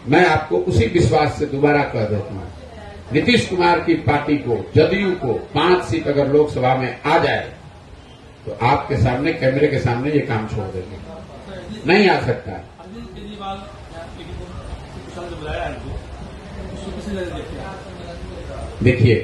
मैं आपको उसी विश्वास से दोबारा कह देता हूं, नीतीश कुमार की पार्टी को, जदयू को 5 सीट अगर लोकसभा में आ जाए तो आपके सामने, कैमरे के सामने ये काम छोड़ देंगे। नहीं आ सकता। देखिए,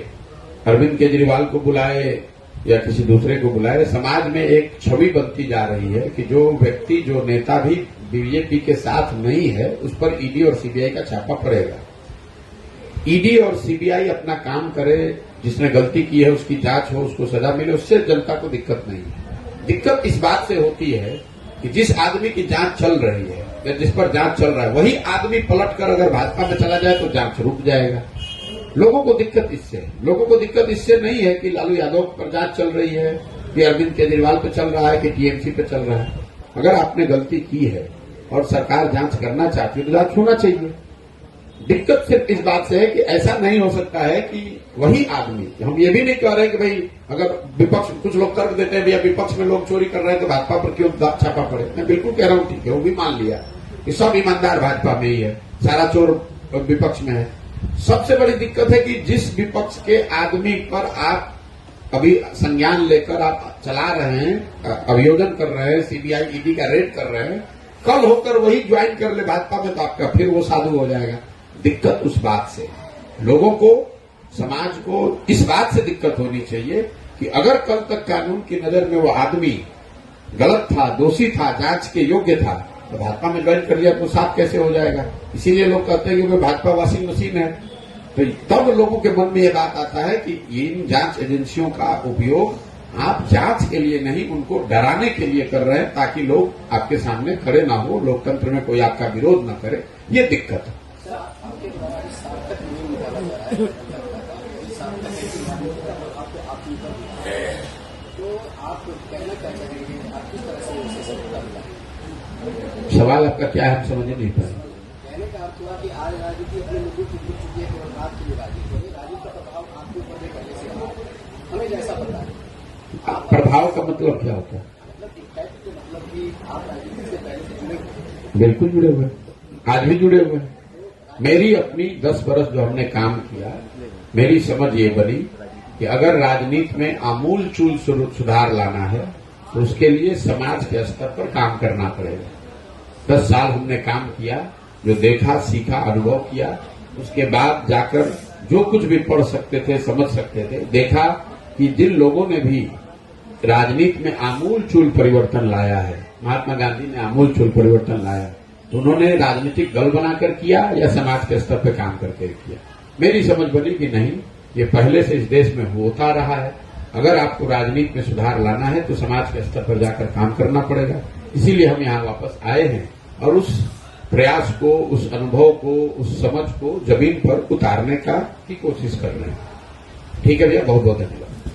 अरविंद केजरीवाल को बुलाए या किसी दूसरे को बुलाए, समाज में एक छवि बनती जा रही है कि जो व्यक्ति, जो नेता भी बीजेपी के साथ नहीं है, उस पर ईडी और सीबीआई का छापा पड़ेगा। ईडी और सीबीआई अपना काम करे, जिसने गलती की है उसकी जांच हो, उसको सजा मिले, उससे जनता को दिक्कत नहीं है। दिक्कत इस बात से होती है कि जिस आदमी की जांच चल रही है या जिस पर जांच चल रहा है, वही आदमी पलटकर अगर भाजपा में चला जाए तो जांच रुक जाएगा। लोगों को दिक्कत इससे है। लोगों को दिक्कत इससे नहीं है कि लालू यादव पर जांच चल रही है, कि अरविंद केजरीवाल पे चल रहा है, कि टीएमसी पे चल रहा है। अगर आपने गलती की है और सरकार जांच करना चाहती है तो जांच होना चाहिए। दिक्कत सिर्फ इस बात से है कि ऐसा नहीं हो सकता है कि वही आदमी, हम ये भी नहीं कह रहे कि भाई अगर विपक्ष, कुछ लोग तर्क देते हैं भैया विपक्ष में लोग चोरी कर रहे हैं तो भाजपा पर क्यों छापा पड़े। मैं बिल्कुल कह रहा हूं ठीक है, वो भी मान लिया कि सब ईमानदार भाजपा में ही है, सारा चोर विपक्ष में है। सबसे बड़ी दिक्कत है कि जिस विपक्ष के आदमी पर आप अभी संज्ञान लेकर आप चला रहे हैं, अभियोजन कर रहे हैं, सीबीआई ईडी का रेड कर रहे हैं, कल होकर वही ज्वाइन कर ले भाजपा में तो आपका फिर वो साधु हो जाएगा। दिक्कत उस बात से, लोगों को, समाज को इस बात से दिक्कत होनी चाहिए कि अगर कल तक कानून की नजर में वो आदमी गलत था, दोषी था, जांच के योग्य था, तो भाजपा में ज्वाइन कर लिया तो साफ कैसे हो जाएगा। इसीलिए लोग कहते हैं कि वो भाजपा वॉशिंग मशीन है। तो तब लोगों के मन में ये बात आता है कि इन जांच एजेंसियों का उपयोग आप जांच के लिए नहीं, उनको डराने के लिए कर रहे हैं, ताकि लोग आपके सामने खड़े ना हो, लोकतंत्र में कोई आपका विरोध न करे। ये दिक्कत है। सवाल आपका क्या है, हम समझ नहीं पाए। कहने का अर्थ हुआ कि आज राजनीति अपने मुद्दों की भूल चुकी है, केवल बात के लिए राजनीति है। राजनीति का प्रभाव आपके ऊपर भी पहले से रहा, हमें जैसा पता है। प्रभाव का मतलब क्या होता है? मतलब इम्पैक्ट के मतलब कि आप राजनीति से पहले से जुड़े हुए। बिल्कुल जुड़े हुए, आज भी जुड़े हुए। मेरी अपनी 10 वर्ष जो हमने काम किया, मेरी समझ ये बनी कि अगर राजनीति में आमूल चूल सुधार लाना है तो उसके लिए समाज के स्तर पर काम करना पड़ेगा। 10 साल हमने काम किया, जो देखा, सीखा, अनुभव किया, उसके बाद जाकर जो कुछ भी पढ़ सकते थे, समझ सकते थे, देखा कि जिन लोगों ने भी राजनीति में आमूल चूल परिवर्तन लाया है, महात्मा गांधी ने आमूल चूल परिवर्तन लाया, तो उन्होंने राजनीतिक दल बनाकर किया या समाज के स्तर पर काम करके किया। मेरी समझ बनी कि नहीं, ये पहले से इस देश में होता रहा है। अगर आपको राजनीति में सुधार लाना है तो समाज के स्तर पर जाकर काम करना पड़ेगा। इसीलिए हम यहाँ वापस आए हैं और उस प्रयास को, उस अनुभव को, उस समझ को जमीन पर उतारने की कोशिश कर रहे हैं। ठीक है भैया, बहुत बहुत धन्यवाद।